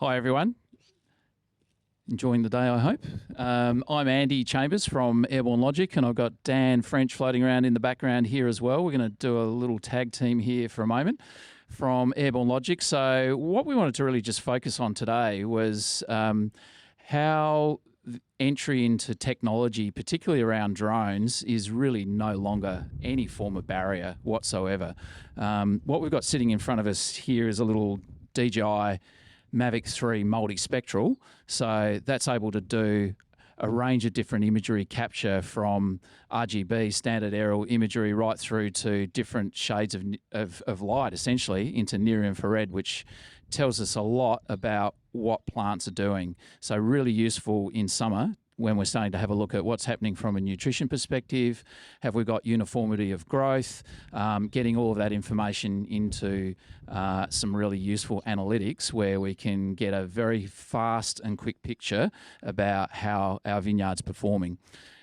Hi, everyone. Enjoying the day, I hope. I'm Andy Chambers from Airborne Logic, and I've got Dan French floating around in the background here as well. We're going to do a little tag team here for a moment from Airborne Logic. So, what we wanted to really just focus on today was how entry into technology, particularly around drones, is really no longer any form of barrier whatsoever. What we've got sitting in front of us here is a little DJI Mavic 3 multispectral. So that's able to do a range of different imagery capture from RGB, standard aerial imagery, right through to different shades of light, essentially, into near infrared, which tells us a lot about what plants are doing. So really useful in summer when we're starting to have a look at what's happening from a nutrition perspective. Have we got uniformity of growth? Getting all of that information into some really useful analytics where we can get a very fast and quick picture about how our vineyard's performing.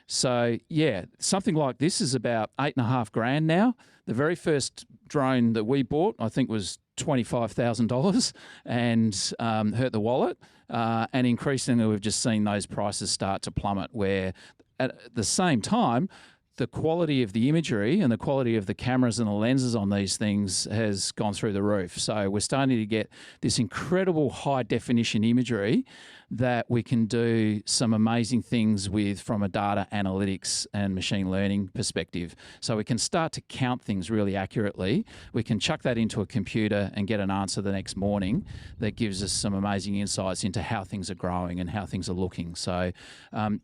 So yeah, something like this is about $8,500 now. The very first drone that we bought, I think, was $25,000 and hurt the wallet. And increasingly, we've just seen those prices start to plummet, where at the same time, the quality of the imagery and the quality of the cameras and the lenses on these things has gone through the roof. So we're starting to get this incredible high definition imagery that we can do some amazing things with from a data analytics and machine learning perspective. So we can start to count things really accurately. We can chuck that into a computer and get an answer the next morning that gives us some amazing insights into how things are growing and how things are looking. So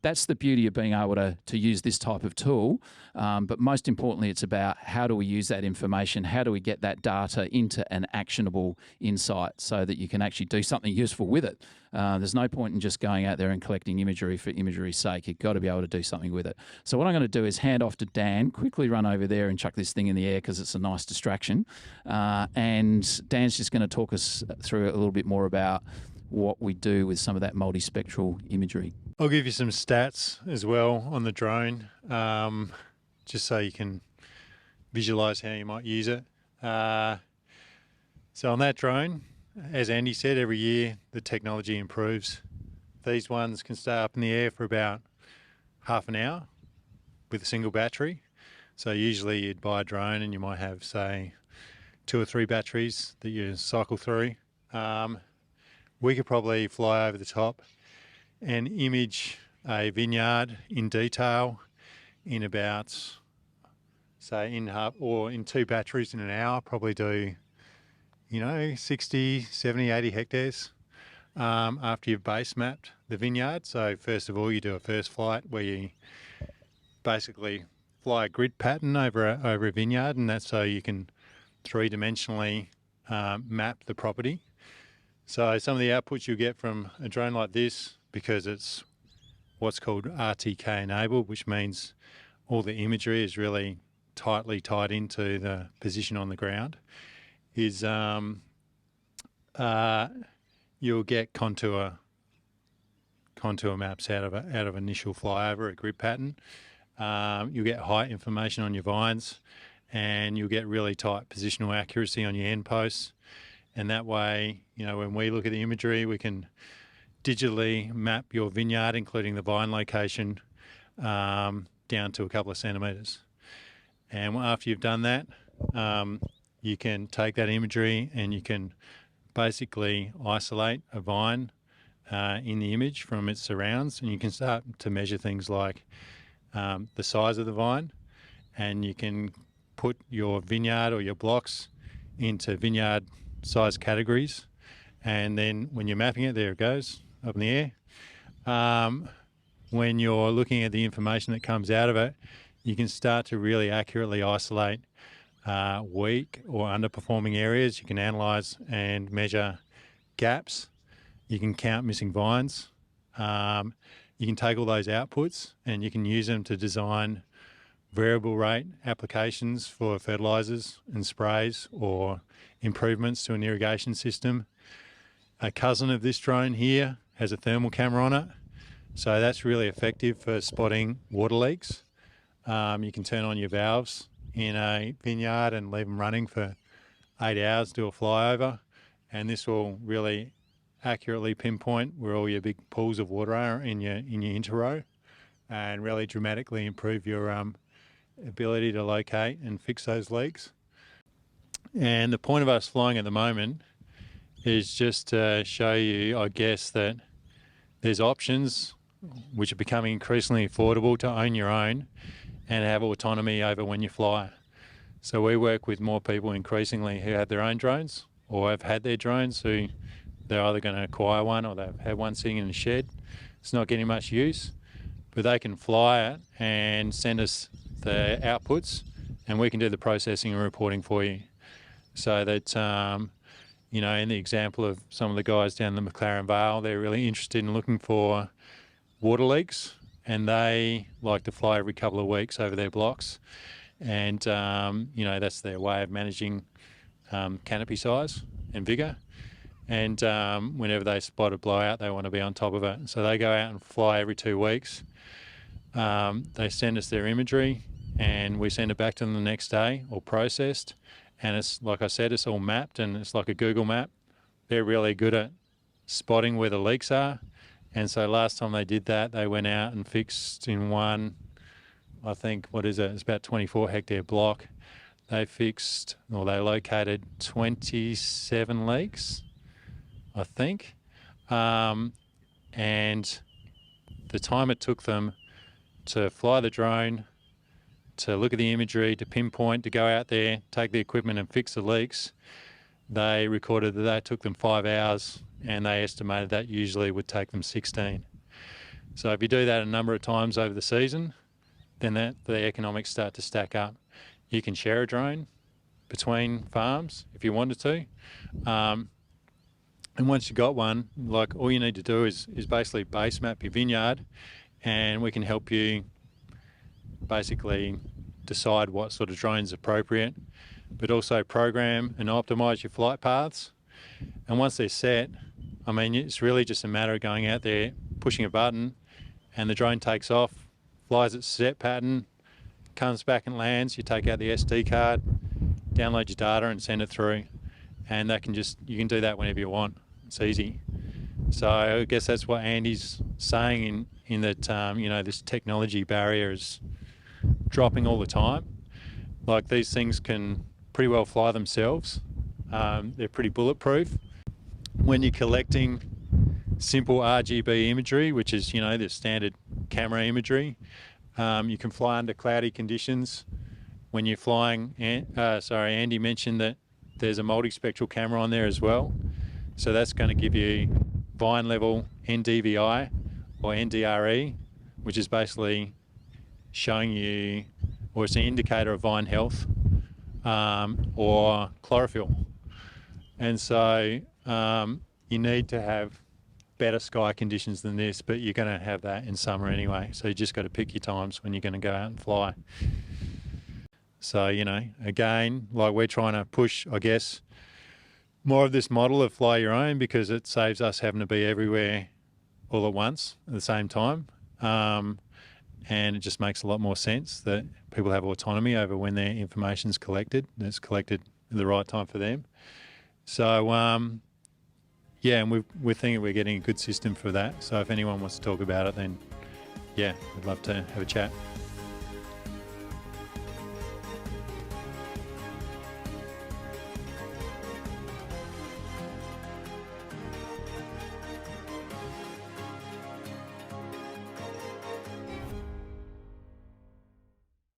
that's the beauty of being able to use this type of tool. But most importantly, it's about how do we use that information? How do we get that data into an actionable insight so that you can actually do something useful with it? There's no point in just going out there and collecting imagery for imagery's sake. You've got to be able to do something with it. So what I'm going to do is hand off to Dan, quickly run over there and chuck this thing in the air because it's a nice distraction. And Dan's just going to talk us through a little bit more about what we do with some of that multispectral imagery. I'll give you some stats as well on the drone, just so you can visualize how you might use it. So on that drone, as Andy said, every year the technology improves. These ones can stay up in the air for about half an hour with a single battery. So usually you'd buy a drone and you might have, say, 2 or 3 batteries that you cycle through. We could probably fly over the top and image a vineyard in detail in about, say, in 2 batteries in an hour, probably do 60, 70, 80 hectares after you've base mapped the vineyard. So first of all, you do a first flight where you basically fly a grid pattern over a vineyard, and that's so you can 3-dimensionally map the property. So some of the outputs you'll get from a drone like this, because it's what's called RTK enabled, which means all the imagery is really tightly tied into the position on the ground, is you'll get contour maps out of initial flyover, a grid pattern. You'll get height information on your vines, and you'll get really tight positional accuracy on your end posts. And that way, when we look at the imagery, we can digitally map your vineyard, including the vine location, down to a couple of centimetres. And after you've done that, you can take that imagery and you can basically isolate a vine in the image from its surrounds, and you can start to measure things like the size of the vine, and you can put your vineyard or your blocks into vineyard size categories, and then when you're mapping it, there it goes up in the air. When you're looking at the information that comes out of it, you can start to really accurately isolate weak or underperforming areas. You can analyze and measure gaps. You can count missing vines. You can take all those outputs and you can use them to design variable rate applications for fertilizers and sprays or improvements to an irrigation system. A cousin of this drone here has a thermal camera on it, so that's really effective for spotting water leaks. You can turn on your valves in a vineyard and leave them running for 8 hours, do a flyover, and this will really accurately pinpoint where all your big pools of water are in your interrow, and really dramatically improve your ability to locate and fix those leaks. And the point of us flying at the moment is just to show you, I guess, that there's options which are becoming increasingly affordable to own your own and have autonomy over when you fly. So we work with more people increasingly who have their own drones or have had their drones who they're either going to acquire one or they've had one sitting in a shed. It's not getting much use, but they can fly it and send us the outputs and we can do the processing and reporting for you. So that, you know, in the example of some of the guys down the McLaren Vale, they're really interested in looking for water leaks and they like to fly every couple of weeks over their blocks. And, you know, that's their way of managing canopy size and vigour. And whenever they spot a blowout, they want to be on top of it. So they go out and fly every 2 weeks. They send us their imagery and we send it back to them the next day, all processed. And it's, like I said, it's all mapped and it's like a Google map. They're really good at spotting where the leaks are. And so last time they did that, they went out and fixed in one, I think, what is it? It's about 24 hectare block. They fixed, or they located 27 leaks, I think. And the time it took them to fly the drone, to look at the imagery, to pinpoint, to go out there, take the equipment and fix the leaks, they recorded that took them 5 hours and they estimated that usually would take them 16. So if you do that a number of times over the season, then the economics start to stack up. You can share a drone between farms if you wanted to. And once you've got one, like all you need to do is basically base map your vineyard and we can help you basically decide what sort of drone is appropriate, but also program and optimize your flight paths. And once they're set, I mean, it's really just a matter of going out there, pushing a button, and the drone takes off, flies its set pattern, comes back and lands. You take out the SD card, download your data and send it through. And you can do that whenever you want. It's easy. So I guess that's what Andy's saying in that, you know, this technology barrier is dropping all the time. Like these things can pretty well fly themselves. They're pretty bulletproof. When you're collecting simple RGB imagery, which is, you know, the standard camera imagery, you can fly under cloudy conditions. When you're flying, Andy mentioned that there's a multispectral camera on there as well. So that's going to give you vine level NDVI or NDRE, which is basically showing you, or it's an indicator of vine health or chlorophyll. And so you need to have better sky conditions than this, but you're going to have that in summer anyway. So you just got to pick your times when you're going to go out and fly. So, you know, again, like we're trying to push, I guess, more of this model of fly your own because it saves us having to be everywhere all at once at the same time. And it just makes a lot more sense that people have autonomy over when their information's collected, and it's collected at the right time for them. So, yeah, and we're thinking we're getting a good system for that. So if anyone wants to talk about it, then, yeah, we'd love to have a chat.